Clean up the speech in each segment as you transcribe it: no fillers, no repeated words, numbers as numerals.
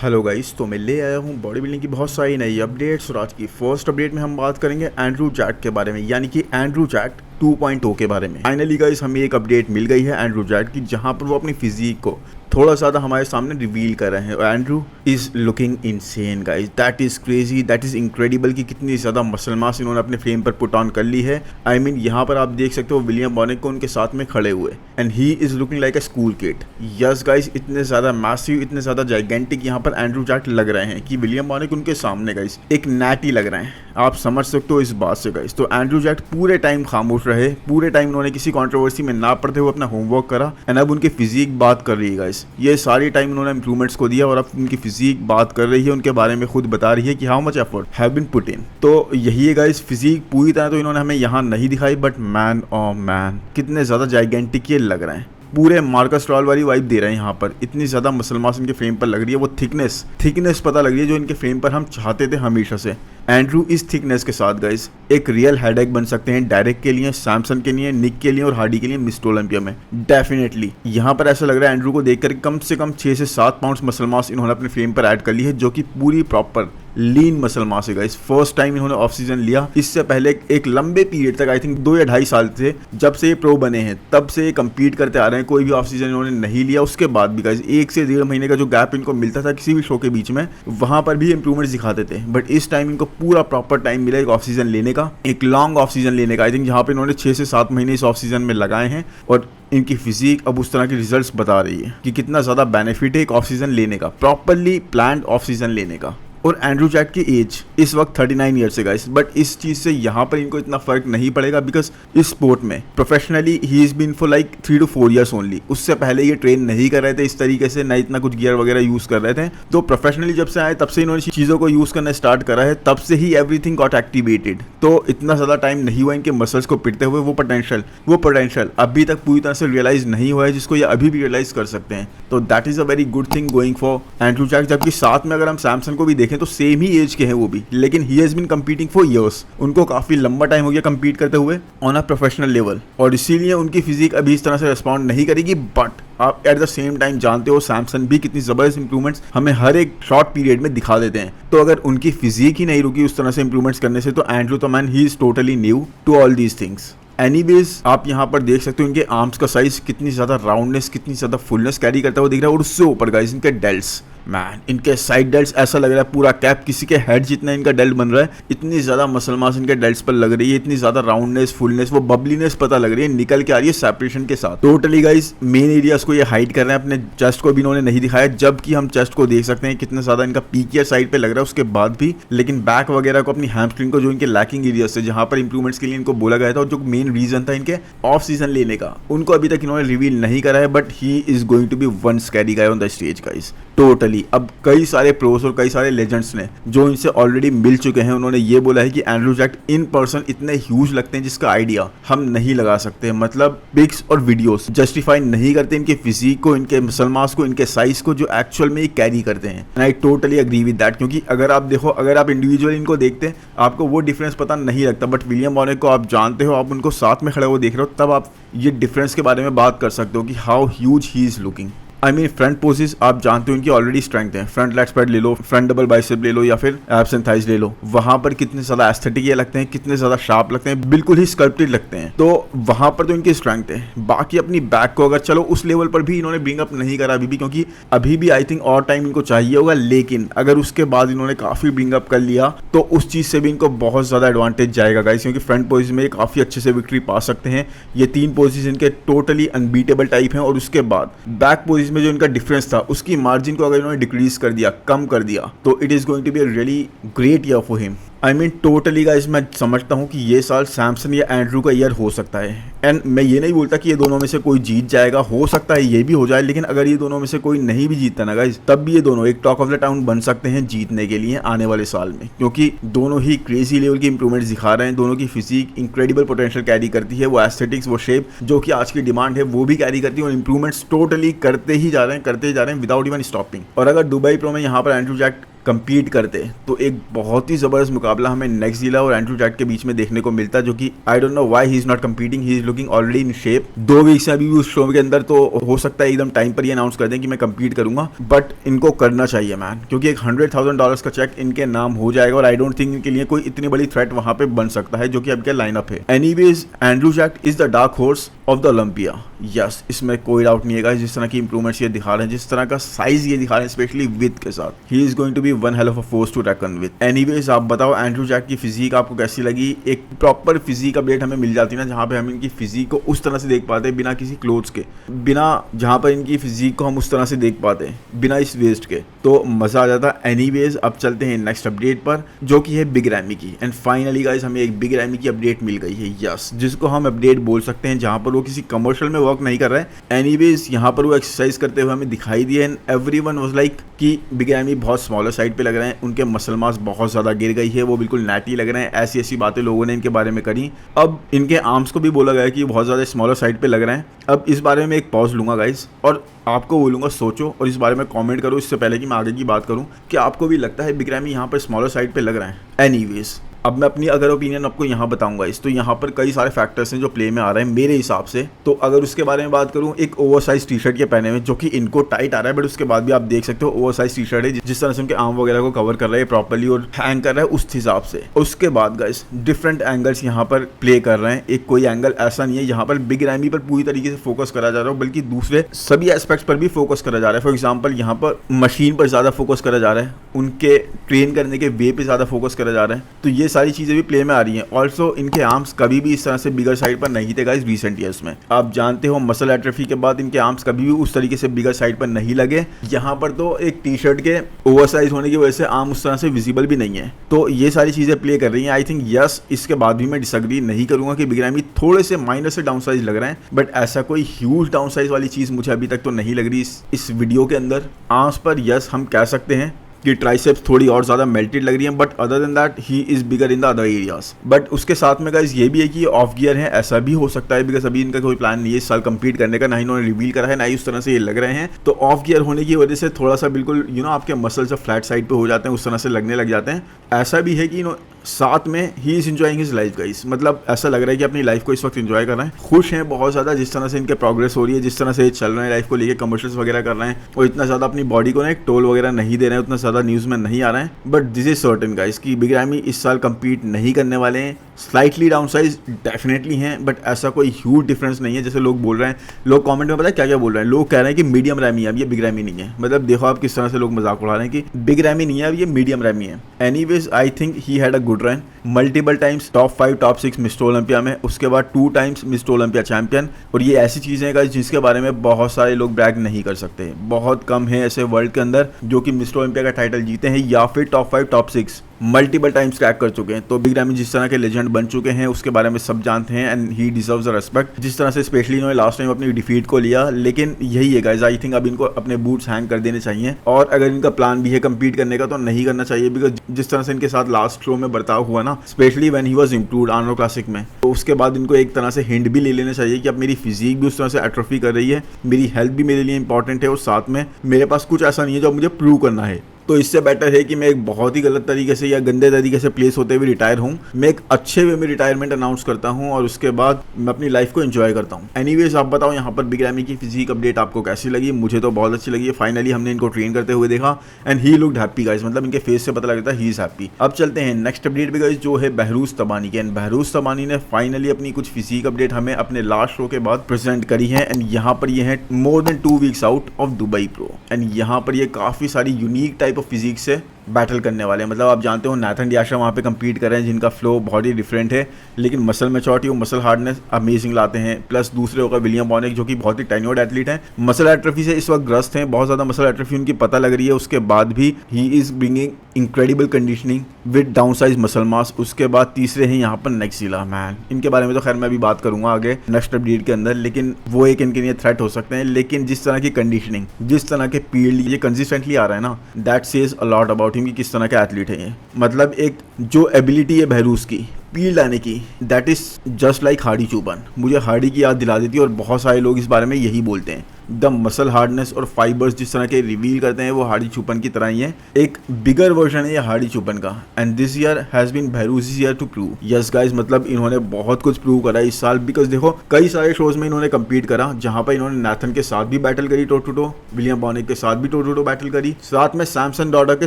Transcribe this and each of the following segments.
Hello guys, तो मैं ले आया हूँ बॉडी बिल्डिंग की बहुत सारी नई अपडेट्स। और आज की फर्स्ट अपडेट में हम बात करेंगे एंड्रू जैक्ट के बारे में, यानी कि एंड्रू जैक्ट 2.0 के बारे में। फाइनली गाइस हमें एक अपडेट मिल गई है एंड्रू जैक्ट की, जहाँ पर वो अपनी फिजिक को थोड़ा ज़्यादा हमारे सामने रिवील कर रहे हैं। और Andrew is looking insane guys, that is crazy, that is incredible कि कितनी ज़्यादा मसल मास इन्होंने अपने फ्रेम पर पुट ऑन कर ली है। आई मीन यहाँ पर आप देख सकते हो विलियम बॉनेट को उनके साथ में खड़े हुए, and he is looking like a school kid. Yes guys, इतने ज़्यादा मैसिव, इतने ज़्यादा जाइगेंटिक यहाँ पर एंड्रू जैक्ट लग रहे हैं कि विलियम बॉनेट उनके सामने गाइस एक नैटी लग रहे हैं। आप समझ सकते हो इस बात से गाइस। तो एंड्रू जैक्ट पूरे टाइम खामोश रहे, पूरे टाइम उन्होंने किसी कंट्रोवर्सी में ना पड़ते हुए अपना होमवर्क करा, एंड अब उनकी फिजिक बात कर रही है गाइस। ये सारी टाइम उन्होंने इंप्रूवमेंट्स को दिया और अब उनकी फिजिक बात कर रही है, उनके बारे में खुद बता रही है कि how much effort have been put in. तो यही है गाइस, फिजिक पूरी तरह तो इन्होंने हमें यहाँ नहीं दिखाई, बट मैन ओ मैन कितने ज़्यादा जाइगेंटिक ये लग रहे हैं। पूरे मार्कस रॉल वाली वाइब दे रहे हैं यहाँ पर। इतनी ज़्यादा मसल मास इनके फ्रेम पर लग रही है, वो थिकनेस पता लग रही है जो इनके फ्रेम पर हम चाहते थे हमेशा से। एंड्रू इस थिकनेस के साथ गाइस एक रियल हेडेक बन सकते हैं डायरेक्ट के लिए, सैमसन के लिए, निक के लिए और हार्डी के लिए मिस्टर ओलंपिया में। डेफिनेटली यहाँ पर ऐसा लग रहा है एंड्रू को देखकर कम से कम 6 से 7 पाउंड्स मसल मास इन्होंने अपने फ्रेम पर ऐड कर ली है, जो कि पूरी प्रॉपर लीन मसल मास है गाइस। फर्स्ट टाइम इन्होंने ऑफ सीजन लिया। इससे पहले एक लंबे पीरियड तक, आई थिंक 2 या 2.5 साल से, जब से ये प्रो बने हैं तब से ये कम्पीट करते आ रहे हैं, कोई भी ऑफ सीजन इन्होंने नहीं लिया। उसके बाद भी गाइस 1 से 1.5 महीने का जो गैप इनको मिलता था किसी भी शो के बीच में, वहां पर भी इंप्रूवमेंट्स दिखाते थे। बट इस टाइम इनको पूरा प्रॉपर टाइम मिला एक ऑफ सीजन लेने का, एक लॉन्ग ऑफ सीजन लेने का। आई थिंक यहाँ पे इन्होंने 6 से 7 महीने इस ऑफ सीजन में लगाए हैं, और इनकी फिजिक अब उस तरह के रिजल्ट्स बता रही है कि कितना ज़्यादा बेनिफिट है एक ऑफ सीजन लेने का, प्रॉपरली प्लान्ड ऑफ सीजन लेने का। और एंड्रू जैक्ट की एज इस वक्त 39 ईयर्स है गाइस, बट इस चीज़ से यहाँ पर इनको इतना फर्क नहीं पड़ेगा, बिकॉज इस स्पोर्ट में professionally he is been for like 3 to 4 years only. उससे पहले ये ट्रेन नहीं कर रहे थे इस तरीके से, ना इतना कुछ गियर वगैरह यूज़ कर रहे थे। तो प्रोफेशनली जब से आए तब से इन्होंने चीज़ों को यूज़ करना स्टार्ट करा है, तब से ही एवरीथिंग गॉट एक्टिवेटेड। तो इतना ज़्यादा टाइम नहीं हुआ इनके मसल्स को पिटते हुए। वो पोटेंशियल अभी तक पूरी तरह से रियलाइज नहीं हुआ है, जिसको ये अभी भी रियलाइज कर सकते हैं। तो that is a very good thing going for Andrew jacked. जबकि साथ में अगर हम सैमसन को भी देखें तो सेम ही एज के हैं वो भी, लेकिन he has been competing for years. उनको काफी लंबा टाइम हो गया कंपीट करते हुए ऑन अ प्रोफेशनल लेवल, और इसीलिए उनकी फिजिक अभी इस तरह से रिस्पॉन्ड नहीं करेगी। बट आप एट द सेम टाइम जानते हो सैमसन भी कितनी जबरदस्त इंप्रूवमेंट्स हमें हर एक शॉर्ट पीरियड में दिखा देते हैं। तो अगर उनकी फिजिक ही नहीं रुकी उस तरह से इंप्रूवमेंट्स करने से, तो एंड्रू तो man he is totally new to all these things. Anyways आप यहाँ पर देख सकते हो इनके आर्म्स का साइज कितनी ज़्यादा राउंडनेस, कितनी ज़्यादा फुलनेस कैरी करता हुआ दिख रहा है। और उससे ऊपर गाइस इनके डेल्ट्स, मैन इनके साइड डेल्ट्स ऐसा लग रहा है पूरा कैप किसी के हेड जितना इनका डेल्ट बन रहा है। इतनी ज़्यादा मसल मास इनके डेल्ट्स पर लग रही है, इतनी ज़्यादा राउंडनेस, फुलनेस, वो बबलीनेस पता लग रही है, निकल के आ रही है सेपरेशन के साथ। टोटली गाइस मेन एरियाज को ये हाइड कर रहे हैं, अपने चेस्ट को भी इन्होंने नहीं दिखाया, जबकि हम चेस्ट को देख सकते हैं कितना ज़्यादा इनका पीकियर साइड पे लग रहा है उसके बाद भी। लेकिन बैक वगैरह को, अपनी हैमस्ट्रिंग को, जो इनके लैकिंग एरियाज थे जहाँ पर इंप्रूवमेंट्स के लिए इनको बोला गया था और जो मेन रीजन था इनके ऑफ सीजन लेने का, उनको अभी तक इन्होंने रिवील नहीं करा है। But he is going to be one scary guy on the stage guys, totally. अब कई सारे प्रोस और कई सारे लेजेंड्स ने जो इनसे ऑलरेडी मिल चुके हैं, उन्होंने ये बोला है कि एंड्रू जैक्ट इन पर्सन इतने ह्यूज लगते हैं जिसका आइडिया हम नहीं लगा सकते। मतलब पिक्स और वीडियोस जस्टिफाई नहीं करते इनके फिजिक को, इनके मसल मास को, इनके साइज को, जो एक्चुअल में ये कैरी करते हैं। And I totally agree with that, क्योंकि अगर आप देखो, अगर आप इंडिविजुअली इनको देखते हैं आपको वो डिफरेंस पता नहीं लगता। बट विलियम बॉनेट को आप जानते हो, आप उनको साथ में खड़े हुए देख रहे हो, तब आप ये डिफरेंस के बारे में बात कर सकते हो कि how huge he is looking. I mean front poses आप जानते हो इनकी ऑलरेडी स्ट्रेंथ है। फ्रंट लेग स्प्रेड ले लो, फ्रंट डबल बाइसेप ले लो, या फिर एब्स एंड थाइज ले लो, वहां पर कितने ज्यादा एस्थेटिक ये लगते हैं, कितने ज्यादा शार्प लगते हैं, बिल्कुल ही स्कल्प्टेड लगते हैं। तो वहां पर तो इनकी स्ट्रेंथ है। बाकी अपनी बैक को अगर चलो उस लेवल पर भी इन्होंने ब्रिंग अप नहीं करा अभी भी, क्योंकि अभी भी आई थिंक और टाइम इनको चाहिए होगा। लेकिन अगर उसके बाद इन्होंने काफी ब्रिंग अप कर लिया तो उस चीज से भी इनको बहुत ज्यादा एडवांटेज जाएगा गाइस, क्योंकि फ्रंट पोजिस में काफी अच्छे से विक्ट्री पा सकते हैं। ये 3 पोजिस इनके टोटली अनबीटेबल टाइप हैं। और उसके बाद बैक पोजिस में जो इनका डिफरेंस उसकी मार्जिन को अगर इन्होंने डिक्रीज कर दिया, कम कर दिया, तो it is going to be a really great year for him. I mean totally guys मैं समझता हूँ कि ये साल सैमसन या एंड्रू का ईयर हो सकता है। एंड मैं ये नहीं बोलता कि ये दोनों में से कोई जीत जाएगा, हो सकता है ये भी हो जाए। लेकिन अगर ये दोनों में से कोई नहीं भी जीतता ना गाइस, तब भी ये दोनों एक टॉक ऑफ द टाउन बन सकते हैं जीतने के लिए आने वाले साल में, क्योंकि दोनों ही क्रेजी लेवल की इंप्रूवमेंट्स दिखा रहे हैं। दोनों की फिजिक इंक्रेडिबल पोटेंशियल कैरी करती है, वो एस्थेटिक्स, वो शेप जो कि आज की डिमांड है वो भी कैरी करती है, और इंप्रूवमेंट्स टोटली करते ही जा रहे हैं विदाउट इवन स्टॉपिंग। और अगर दुबई प्रो में यहाँ पर एंड्रू जैक्ट compete करते तो एक बहुत ही ज़बरदस्त मुकाबला हमें नेक्सजिला और एंड्रू जैट के बीच में देखने को मिलता, जो कि आई don't know why he is not competing, he is looking already in shape. 2 weeks अभी भी उस शो के अंदर, तो हो सकता है एकदम टाइम पर ही अनाउंस कर दें कि मैं कम्पीट करूंगा, बट इनको करना चाहिए मैन, क्योंकि एक $100,000 का चेक इनके नाम हो जाएगा और आई डोंट थिंक इनके लिए कोई इतनी बड़ी थ्रेट वहां पे बन सकता है जो कि अब के लाइनअप है। Anyways Andrew Jacked is the dark horse of the Olympia. Yes, इसमें कोई डाउट नहीं है। जिस तरह की इंप्रूवमेंट्स ये दिखा रहे हैं, जिस तरह का साइज ये दिखा रहे हैं, स्पेशली विथ के साथ, he is going to be one hell of a force to reckon with. Anyways आप बताओ एंड्रू जैट की फिजिक आपको कैसी लगी? एक प्रॉपर फिजिक अपडेट हमें मिल जाती है ना, जहाँ पे हम इनकी फिजिक को उस तरह से देख पाते हैं बिना किसी क्लोथ्स के, बिना जहाँ पर इनकी फिजिक को हम उस तरह से देख पाते हैं बिना इस वेस्ट के, तो मजा आ जाता। एनीवेज अब चलते हैं नेक्स्ट अपडेट पर, जो कि है बिग रैमी की। एंड फाइनली गाइस हमें एक बिग रैमी की अपडेट मिल गई है, यस, जिसको हम अपडेट बोल सकते हैं, जहाँ पर वो किसी कमर्शियल में वर्क नहीं कर रहा है। एनीवेज यहाँ पर वो एक्सरसाइज करते हुए हमें दिखाई दिए एंड एवरीवन वाज लाइक कि बिग रैमी बहुत स्मॉलर साइड पे लग रहे हैं, उनके मसल मास बहुत ज़्यादा गिर गई है, वो बिल्कुल नैटी लग रहे हैं। ऐसी ऐसी बातें लोगों ने इनके बारे में करी। अब इनके आर्म्स को भी बोला गया कि बहुत ज़्यादा स्मॉलर साइड पे लग रहे हैं। अब इस बारे में एक पॉज लूँगा गाइस और आपको बोलूँगा सोचो और इस बारे में कमेंट करो, इससे पहले कि मैं आगे की बात करूँ, कि आपको भी लगता है बिग रैमी यहाँ पर स्मॉलर साइड पे लग रहे हैं? एनीवेज अब मैं अपनी अगर ओपिनियन आपको यहाँ बताऊंगा तो यहाँ पर कई सारे फैक्टर्स हैं जो प्ले में आ रहे हैं मेरे हिसाब से। तो अगर उसके बारे में बात करूँ, एक ओवरसाइज टी शर्ट के पहने में, जो कि इनको टाइट आ रहा है, बट उसके बाद भी आप देख सकते हो ओवरसाइज टी शर्ट है, जिस तरह से उनके आर्म वगैरह को कवर कर रहा है प्रॉपर्ली और हैंग कर रहा है उस हिसाब से। उसके बाद गाइस डिफरेंट एंगल्स यहाँ पर प्ले कर रहे हैं। एक कोई एंगल ऐसा नहीं है यहाँ पर बिग रैमी पर पूरी तरीके से फोकस करा जा रहा है, बल्कि दूसरे सभी एस्पेक्ट्स पर भी फोकस करा जा रहा है। फॉर एग्जाम्पल यहाँ पर मशीन पर ज़्यादा फोकस करा जा रहा है, उनके ट्रेन करने के वे पे ज़्यादा फोकस करा जा रहा है, तो ये सारी चीज़ें भी प्ले में आ रही हैं। ऑल्सो इनके आर्म्स कभी भी इस तरह से बिगर साइड पर नहीं थे गाइस रिसेंट ईयर्स में। आप जानते हो मसल एट्रोफी के बाद इनके आर्म्स कभी भी उस तरीके से बिगर साइड पर नहीं लगे। यहाँ पर तो एक टी शर्ट के ओवरसाइज होने की वजह से आर्म उस तरह से विजिबल भी नहीं है। तो ये सारी चीज़ें प्ले कर रही हैं। आई थिंक यस, इसके बाद भी मैं डिसएग्री नहीं करूँगा कि बिग रैमी थोड़े से माइनर से डाउन साइज लग रहे हैं, बट ऐसा कोई ह्यूज डाउन साइज वाली चीज़ मुझे अभी तक तो नहीं लग रही इस वीडियो के अंदर। आर्म्स पर यस हम कह सकते हैं कि ट्राइसेप्स थोड़ी और ज़्यादा मेल्टेड लग रही हैं, but other than that he is bigger in the other areas. But उसके साथ में गाइस ये भी है कि ऑफ गियर है, ऐसा भी हो सकता है, बिकॉज अभी इनका कोई प्लान नहीं है इस साल कंपीट करने का, ना ही इन्होंने रिवील करा है, ना ही उस तरह से ये लग रहे हैं। तो ऑफ गियर होने की वजह से थोड़ा सा बिल्कुल आपके मसल्स जब फ्लैट साइड पे हो जाते हैं उस तरह से लगने लग जाते हैं। ऐसा भी है कि साथ में he is enjoying his life guys, मतलब ऐसा लग रहा है कि अपनी लाइफ को इस वक्त एंजॉय कर रहे हैं, खुश हैं बहुत ज़्यादा जिस तरह से इनके प्रोग्रेस हो रही है, जिस तरह से चल रहे हैं लाइफ को लेके, कमर्शियल्स वगैरह कर रहे हैं और इतना ज़्यादा अपनी बॉडी को ना एक टोल वगैरह नहीं दे रहे हैं, उतना ज़्यादा न्यूज़ में नहीं आ रहे हैं। But this is certain guys कि बिग रैमी इस साल कम्पीट नहीं करने वाले हैं। स्लाइटली डाउन साइज डेफिनेटली हैं, बट ऐसा कोई ह्यूज डिफरेंस नहीं है जैसे लोग बोल रहे हैं। लोग कमेंट में पता है क्या क्या बोल रहे हैं, लोग कह रहे हैं कि मीडियम रैमी है, अब ये बिग रैमी नहीं है। मतलब देखो आप किस तरह से लोग मजाक उड़ा रहे हैं कि बिग रैमी नहीं है, अब ये मीडियम रैमी है। Anyways I think he had a good run, multiple times top 5 top 6 mister Olympia में, उसके बाद 2 टाइम्स मिस्टर ओलंपिया चैंपियन। और ये ऐसी चीज़ें हैं जिसके बारे में बहुत सारे लोग ब्रैग नहीं कर सकते। बहुत कम है ऐसे वर्ल्ड के अंदर जो कि मिस्टर ओलंपिया का टाइटल जीते हैं या फिर top 5 top 6 multiple times crack कर चुके हैं। तो बिग रैमी जिस तरह के लेजेंड बन चुके हैं उसके बारे में सब जानते हैं and he deserves the respect. जिस तरह से स्पेशली इन्होंने लास्ट टाइम अपनी डिफीट को लिया, लेकिन यही है गाइस, आई थिंक अब इनको अपने बूट्स हैंग कर देने चाहिए। और अगर इनका प्लान भी है कम्पीट करने का तो नहीं करना चाहिए, बिकॉज जिस तरह से इनके साथ लास्ट शो में बर्ताव हुआ ना, specially when he was improved Arnold classic में, तो उसके बाद इनको एक तरह से हिंट भी ले लेना चाहिए कि अब मेरी फिजिक भी उस तरह से एट्रोफी कर रही है, मेरी हेल्थ भी मेरे लिए इंपॉर्टेंट है और साथ में मेरे पास कुछ ऐसा नहीं है जो मुझे प्रूव करना है। तो इससे बेटर है कि मैं एक बहुत ही गलत तरीके से या गंदे तरीके से प्लेस होते हुए रिटायर हूँ, मैं एक अच्छे वे में रिटायरमेंट अनाउंस करता हूँ और उसके बाद मैं अपनी लाइफ को एंजॉय करता हूँ। एनीवेज आप बताओ यहाँ पर बिग रैमी की फिजिक अपडेट आपको कैसी लगी? मुझे तो बहुत अच्छी लगी है। फाइनली हमने इनको ट्रेन करते हुए देखा and he looked happy guys, मतलब इनके फेस से पता लगता है ही इज हैप्पी। अब चलते हैं नेक्स्ट अपडेट पे गाइस, जो है बहरूज तबानी के। एंड बहरूज तबानी ने फाइनली अपनी कुछ फिजिक अपडेट हमें अपने लास्ट शो के बाद प्रेजेंट करी है एंड यहाँ पर ये है more than 2 weeks out of Dubai pro and यहाँ पर ये काफ़ी सारी यूनिक टाइप ऑफ फिजिक से बैटल करने वाले हैं। मतलब आप जानते हो नाथन डियाशा वहाँ पे compete कर रहे हैं जिनका फ्लो बहुत ही डिफरेंट है, लेकिन मसल मैच्योरिटी और मसल हार्डनेस अमेजिंग लाते हैं। प्लस दूसरे होगा विलियम बॉनेक जो कि बहुत ही टेन्योर्ड एथलीट हैं, मसल एट्रोफी से इस वक्त ग्रस्त हैं, बहुत ज़्यादा मसल एट्रोफी उनकी पता लग रही है। उसके बाद भी he is bringing incredible conditioning with down size muscle mass. उसके बाद तीसरे हैं यहाँ पर नेक्सजिला मैन, इनके बारे में तो खैर मैं अभी बात करूँगा आगे नेक्स्ट अपडेट के अंदर, लेकिन वो एक इनके लिए थ्रेट हो सकते हैं। लेकिन जिस तरह की कंडीशनिंग, जिस तरह के फील्ड ये कंसिस्टेंटली आ रहा है ना, that says a lot about him कि किस तरह के एथलीट है ये। मतलब एक जो एबिलिटी है बहरूज की पील लाने की, दैट इज जस्ट लाइक हार्डी चूबन, मुझे हार्डी की याद दिला देती है और बहुत सारे लोग इस बारे में यही बोलते हैं। द मसल हार्डनेस और फाइबर्स जिस तरह के रिवील करते हैं वो हार्डी चुपन की तरह ही है। एक बिगर वर्जन है ये हार्डी चुपन का। And this year has been भैरूज year to prove. Yes guys, मतलब इन्होंने बहुत कुछ प्रूव करा इस साल, बिकॉज देखो कई सारे शोज में इन्होंने कम्पीट करा, जहां पर इन्होंने नाथन के साथ भी बैटल करी टो टू टो, विलियम बॉनेक के साथ भी टो टू टो बैटल करी, साथ में सैमसन डॉडर के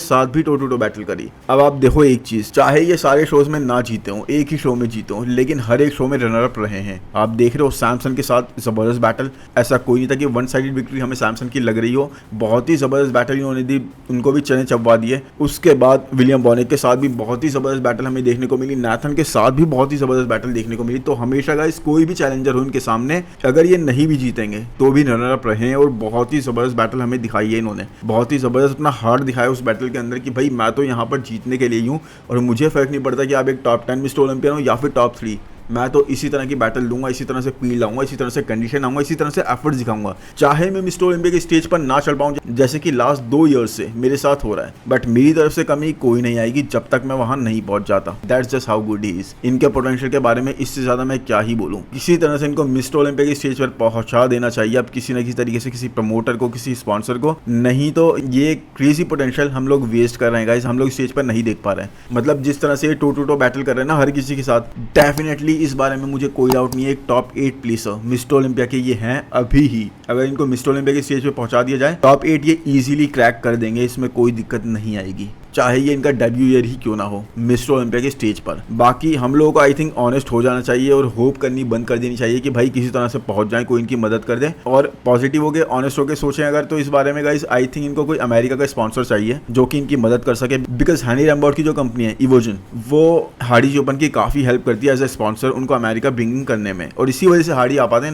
साथ भी टो टू टो बैटल करी। अब आप देखो एक चीज, चाहे ये सारे शोज में ना जीते हो, एक ही शो में जीते हो, लेकिन हर एक शो में रनर अप रहे हैं। आप देख रहे हो सैमसन के साथ जबरदस्त बैटल, ऐसा कोई नहीं था कि वन साइडेड विक्ट्री हमें सैमसन की लग रही हो। बहुत ही जबरदस्त बैटल इन्होंने दी, उनको भी चने चबवा दिए। उसके बाद विलियम बॉनेक के साथ भी बहुत ही जबरदस्त बैटल हमें देखने को मिली, नाथन के साथ भी बहुत ही जबरदस्त बैटल देखने को मिली। तो हमेशा गाइस कोई भी चैलेंजर हो इनके सामने, अगर ये नहीं भी जीतेंगे तो भी रनर अप रहे, और बहुत ही जबरदस्त बैटल हमें दिखाई है इन्होंने, बहुत ही जबरदस्त अपना हार्ट दिखाया उस बैटल के अंदर कि भाई मैं तो यहाँ पर जीतने के लिए ही हूँ और मुझे फर्क नहीं पड़ता कि आप एक टॉप 10 मिस्टर ओलंपियन हो या फिर टॉप 3, मैं तो इसी तरह की बैटल दूंगा, इसी तरह से फील्ड आऊंगा, इसी तरह से कंडीशन आऊंगा, इसी तरह से एफर्ट्स दिखाऊंगा, चाहे मैं मिस्टर ओलंपिया के स्टेज पर ना चढ़ पाऊं, जैसे कि लास्ट 2 ईयर्स से मेरे साथ हो रहा है। बट मेरी तरफ से कमी कोई नहीं आएगी जब तक मैं वहां नहीं पहुंच जाता। That's just how good he is. इनके पोटेंशियल के बारे में इससे ज्यादा मैं क्या ही बोलूं। किसी तरह से इनको मिस्टर ओलंपिया के स्टेज पर पहुंचा देना चाहिए अब किसी न किसी तरीके से, किसी प्रमोटर को, किसी स्पॉन्सर को, नहीं तो ये क्रेजी पोटेंशियल हम लोग वेस्ट कर रहे हैं गाइस, हम लोग स्टेज पर नहीं देख पा रहे हैं। मतलब जिस तरह से टो टू टो बैटल कर रहे हैं ना हर किसी के साथ, डेफिनेटली इस बारे में मुझे कोई डाउट नहीं है, एक टॉप 8 प्लेसर मिस्टर ओलंपिया के ये हैं अभी ही। अगर इनको मिस्टर ओलंपिया के स्टेज पे पहुंचा दिया जाए, टॉप 8 ये इजीली क्रैक कर देंगे, इसमें कोई दिक्कत नहीं आएगी, चाहे ये इनका डेब्यू ईयर ही क्यों ना हो मिस्टर ओलंपिया के स्टेज पर। बाकी हम लोगों को आई थिंक ऑनेस्ट हो जाना चाहिए और होप करनी बंद कर देनी चाहिए कि भाई किसी तरह से पहुंच जाए, कोई इनकी मदद कर दे, और पॉजिटिव हो गए, ऑनेस्ट होकर सोचें अगर तो इस बारे में गाइस, आई थिंक इनको कोई अमेरिका का स्पॉन्सर चाहिए जो कि इनकी मदद कर सके, बिकॉज हैनी रैम्बोर्ट की जो कंपनी है इवोजन, वो हार्डी चुपन की काफी हेल्प करती है एज ए स्पॉन्सर उनको अमेरिका ब्रिंगिंग करने में, और इसी वजह से हार्डी आ पाते हैं,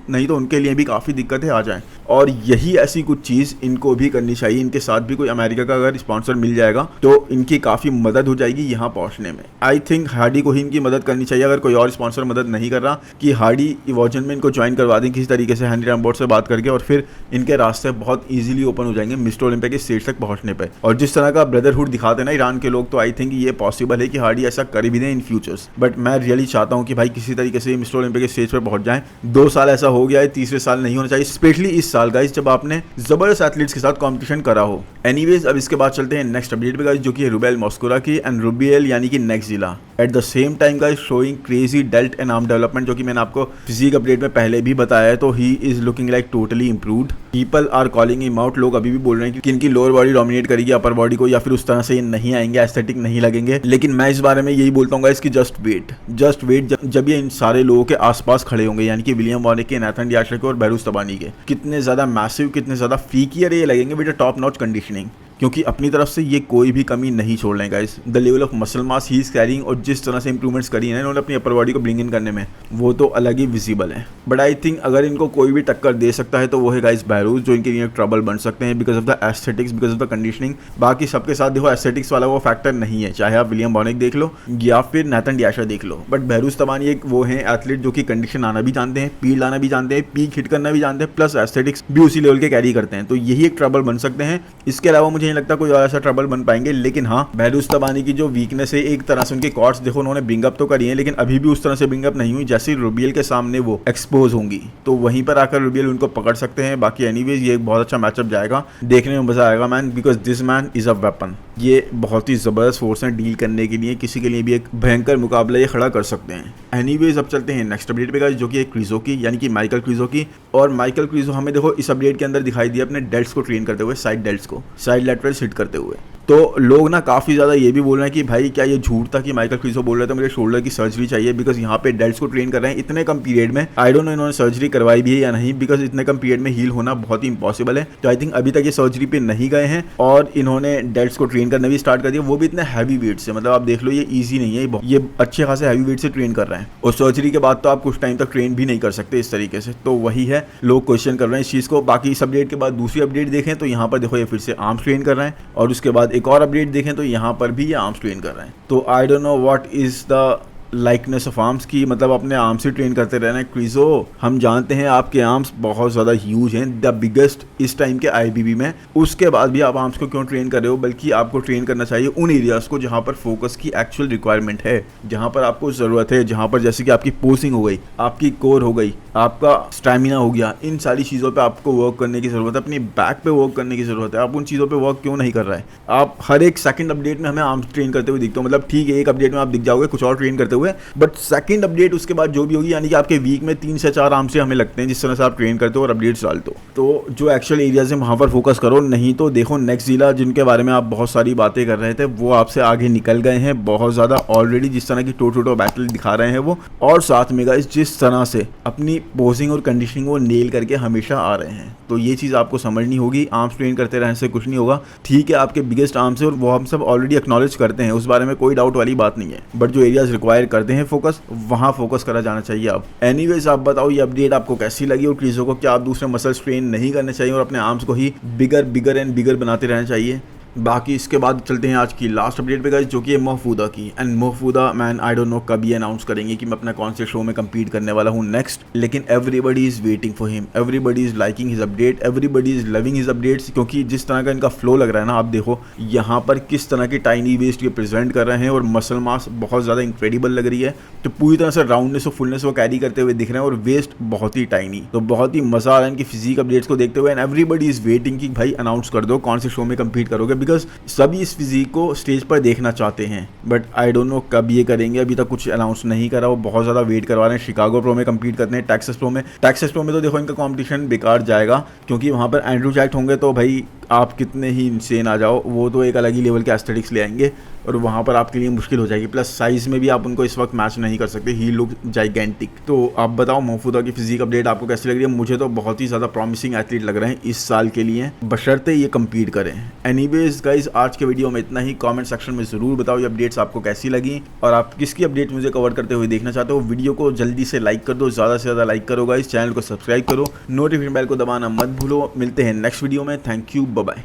नहीं तो उनके लिए भी काफी दिक्कतें आ जाएं। और यही ऐसी कुछ चीज इनको भी करनी चाहिए, इनके साथ भी कोई अमेरिका का अगर स्पॉन्सर मिल जाएगा तो इनकी काफी मदद हो जाएगी यहाँ पहुंचने में। आई थिंक हार्डी को ही इनकी मदद करनी चाहिए, अगर कोई और स्पॉन्सर मदद नहीं कर रहा, कि हार्डी इवोजन में इनको ज्वाइन करवा दें किसी तरीके से हैनी रैम्बोर्ट से बात करके, और फिर इनके रास्ते बहुत ईजिली ओपन हो जाएंगे मिस्टर ओलंपिया के स्टेज तक पहुंचने पर। और जिस तरह का ब्रदरहुड दिखाते हैं ना ईरान के लोग, तो आई थिंक ये पॉसिबल है कि हार्डी ऐसा कर भी दें इन फ्यूचर्स। बट मैं रियली चाहता हूँ कि भाई किसी तरीके से मिस्टर ओलंपिया के स्टेज पर पहुंच जाए। 2 साल ऐसा हो गया है, तीसरे साल नहीं होना चाहिए, स्पेशली इस साल गाइस जब आपने जबरदस्त एथलीट्स के साथ कंपटीशन करा हो। एनीवेज, अब इसके बाद चलते हैं नेक्स्ट अपडेट पे गाइस, जो कि है रुबेल मॉस्कोरा की, एंड रुबियल यानी कि नेक्सजिला at the same time guys showing crazy delt and arm development, जो कि मैंने आपको फिजिक अपडेट में पहले भी बताया है। तो he is looking like totally improved. People are calling him out. लोग अभी भी बोल रहे हैं कि इनकी लोअर बॉडी डोमिनेट करेगी अपर बॉडी को, या फिर उस तरह से ये नहीं आएंगे, एस्थेटिक नहीं लगेंगे। लेकिन मैं इस बारे में यही बोलता हूँ गाइस कि जस्ट वेट जब ये इन सारे लोगों के आसपास खड़े होंगे, यानी कि विलियम बॉनेक के, नाथन डियाशर के और बेरूस तबानी के, कितने ज्यादा मैसिव, कितने ज्यादा फीकियर ये लगेंगे with a top notch conditioning, क्योंकि अपनी तरफ से ये कोई भी कमी नहीं छोड़ रहे हैं guys. The level of muscle mass he is carrying, और जिस तरह से इंप्रूवमेंट्स करी है इन्होंने अपनी अपर बॉडी को ब्रिंग इन करने में, वो तो अलग ही विजिबल है। बट आई थिंक अगर इनको कोई भी टक्कर दे सकता है तो वो है गाइस बेरूस, जो इनके लिए ट्रबल बन सकते हैं because of the aesthetics, because of the conditioning. बाकी सबके साथ देखो एस्थेटिक्स वाला वो फैक्टर नहीं है, चाहे आप विलियम बॉनेक देख लो या फिर नाथन डियाशर देख लो। बट बेरूस तबानी एक वो है एथलीट जो कि कंडीशन आना भी जानते हैं, फील्ड आना भी जानते हैं, पीक हिट करना भी जानते हैं, प्लस एस्थेटिक्स भी उसी लेवल के कैरी करते हैं। तो यही एक ट्रबल बन सकते हैं। इसके अलावा मुझे नहीं लगता कोई और ऐसा ट्रबल बन पाएंगे। लेकिन हाँ, बेरूस तबानी की जो वीकनेस है, एक तरह से उनके कॉर्ड्स देखो उन्होंने ब्रिंगअप तो करी है, लेकिन अभी भी उस तरह से ब्रिंगअप नहीं हुई जैसे रुबियल के सामने वो एक्सपोज होंगी, तो वहीं पर आकर रुबियल उनको पकड़ सकते हैं। बाकी एनीवेज ये एक बहुत अच्छा मैचअप जाएगा, देखने में मजा आएगा man, because this man is a weapon. ये बहुत ही जबरदस्त फोर्स है डील करने के लिए, किसी के लिए भी एक भयंकर मुकाबला ये खड़ा कर सकते हैं। एनीवेज, अब चलते हैं नेक्स्ट अपडेट पे गाइस, जो कि है क्रीजो की, यानी कि माइकल क्रीजो की। और माइकल क्रीजो हमें देखो इस अपडेट के अंदर दिखाई दिया अपने डेल्ट्स को ट्रेन करते हुए, साइड डेल्ट्स को, साइड लैटरल्स हिट करते हुए। तो लोग ना काफ़ी ज़्यादा ये भी बोल रहे हैं कि भाई क्या ये झूठ था कि माइकल क्रीजो बोल रहे थे मुझे शोल्डर की सर्जरी चाहिए, बिकॉज यहाँ पे डेल्ट्स को ट्रेन कर रहे हैं इतने कम पीरियड में। आई डोंट नो इन्होंने सर्जरी करवाई भी है या नहीं, बिकॉज इतने कम पीरियड में हील होना बहुत ही इंपॉसिबल है। तो आई थिंक अभी तक ये सर्जरी पे नहीं गए हैं, और इन्होंने डेल्ट्स को ट्रेन करना भी स्टार्ट कर दिया, वो भी इतने हैवी वेट से। मतलब आप देख लो ये ईजी नहीं है, ये अच्छे खासे हैवी वेट से ट्रेन कर रहे हैं, और सर्जरी के बाद तो आप कुछ टाइम तक ट्रेन भी नहीं कर सकते इस तरीके से। तो वही है, लोग क्वेश्चन कर रहे हैं इस चीज़ को। बाकी इस अपडेट के बाद दूसरी अपडेट देखें तो यहाँ पर देखो ये फिर से आर्म्स ट्रेन कर रहे हैं, और उसके बाद एक और अपडेट देखें तो यहाँ पर भी ये आर्म्स ट्रेन कर रहे हैं। तो आई don't know what is the likeness of arms की, मतलब अपने आर्म से ट्रेन करते रहना है। क्रिजो, हम जानते हैं आपके आर्म्स बहुत ज़्यादा ह्यूज हैं, द बिगेस्ट इस टाइम के आईबीबी में। उसके बाद भी आप आर्म्स को क्यों ट्रेन कर रहे हो? बल्कि आपको ट्रेन करना चाहिए उन एरियाज़ को जहाँ पर फोकस की एक्चुअल रिक्वायरमेंट है, जहाँ पर आपको ज़रूरत है, जहाँ पर जैसे कि आपकी पोसिंग हो गई, आपकी कोर हो गई, आपका स्टैमिना हो गया। इन सारी चीज़ों पे आपको वर्क करने की ज़रूरत है, अपनी बैक पे वर्क करने की ज़रूरत है। आप उन चीज़ों पे वर्क क्यों नहीं कर रहे हैं? आप हर एक सेकंड अपडेट में हमें आर्म्स ट्रेन करते हुए दिखते हो, मतलब ठीक है एक अपडेट में आप दिख जाओगे कुछ और ट्रेन करते हुए, बट सेकंड अपडेट उसके बाद जो भी होगी, यानी कि आपके वीक में 3 से 4 आर्म्स से हमें लगते हैं जिस तरह से आप ट्रेन करते हो और अपडेट्स डालते हो। तो जो एक्चुअल एरियाज है वहाँ पर फोकस करो, नहीं तो देखो नेक्स्टजिला जिनके बारे में आप बहुत सारी बातें कर रहे थे वो आपसे आगे निकल गए हैं बहुत ज़्यादा ऑलरेडी, जिस तरह की टोटो बैटल दिखा रहे हैं वो। और साथ में गाइस जिस तरह से अपनी पोजिंग और कंडीशनिंग वो नेल करके हमेशा आ रहे हैं, तो ये चीज़ आपको समझनी होगी। आर्म्स ट्रेन करते रहने से कुछ नहीं होगा। ठीक है आपके बिगेस्ट आर्म्स है और वो हम सब ऑलरेडी एक्नॉलेज करते हैं, उस बारे में कोई डाउट वाली बात नहीं है, बट जो एरियाज रिक्वायर करते हैं फोकस, वहाँ फोकस करा जाना चाहिए। अब एनीवेज आप बताओ ये अपडेट आपको कैसी लगी और क्रीजो को क्या आप दूसरे मसल्स ट्रेन नहीं करने चाहिए और अपने आर्म्स को ही बिगर एंड बिगर बनाते रहना चाहिए? बाकी इसके बाद चलते हैं आज की लास्ट अपडेट पे गाइस, जो कि है महफूदा की। And Mahfuda man I don't know कब ये अनाउंस करेंगे कि मैं अपना कौन से शो में compete करने वाला हूँ नेक्स्ट, लेकिन everybody is waiting for him, everybody is liking his update, everybody is loving his updates, क्योंकि जिस तरह का इनका फ्लो लग रहा है ना, आप देखो यहाँ पर किस तरह की टाइनी वेस्ट ये प्रेजेंट कर रहे हैं और मसल मास बहुत ज़्यादा इंक्रेडिबल लग रही है। तो पूरी तरह से राउंडनेस और फुलनेस वो कैरी करते हुए दिख रहे हैं और वेस्ट बहुत ही टाइनी, तो बहुत ही मजा आ रहा है इनकी फिजिक अपडेट्स को देखते हुए। एंड एवरीबडी इज वेटिंग कि भाई अनाउंस कर दो कौन से शो में compete करोगे, बिकॉज सभी इस फिजिक को स्टेज पर देखना चाहते हैं, बट आई डोंट नो कब ये करेंगे। अभी तक कुछ अनाउंस नहीं करा, वो बहुत ज़्यादा वेट करवा रहे हैं। शिकागो प्रो में compete करते हैं, टेक्सास प्रो में तो देखो इनका कंपटीशन बेकार जाएगा, क्योंकि वहाँ पर एंड्रू जैक्ट होंगे, तो भाई आप कितने ही इंसेन आ जाओ वो तो एक अलग ही लेवल के एस्थेटिक्स ले आएंगे और वहाँ पर आपके लिए मुश्किल हो जाएगी। प्लस साइज़ में भी आप उनको इस वक्त मैच नहीं कर सकते, ही लुक जाइगेंटिक। तो आप बताओ महफूदा की फिजिक अपडेट आपको कैसी लग रही है? मुझे तो बहुत ही ज़्यादा प्रॉमिसिंग एथलीट लग रहे हैं इस साल के लिए, बशर्ते ये compete करें। एनीवेज गाइज आज के वीडियो में इतना ही। कमेंट सेक्शन में ज़रूर बताओ ये अपडेट्स आपको कैसी लगी और आप किसकी अपडेट मुझे कवर करते हुए देखना चाहते हो। वीडियो को जल्दी से लाइक कर दो, ज़्यादा से ज़्यादा लाइक करो गाइज, चैनल को सब्सक्राइब करो, नोटिफिकेशन बेल को दबाना मत भूलो। मिलते हैं नेक्स्ट वीडियो में। Thank you, bye bye.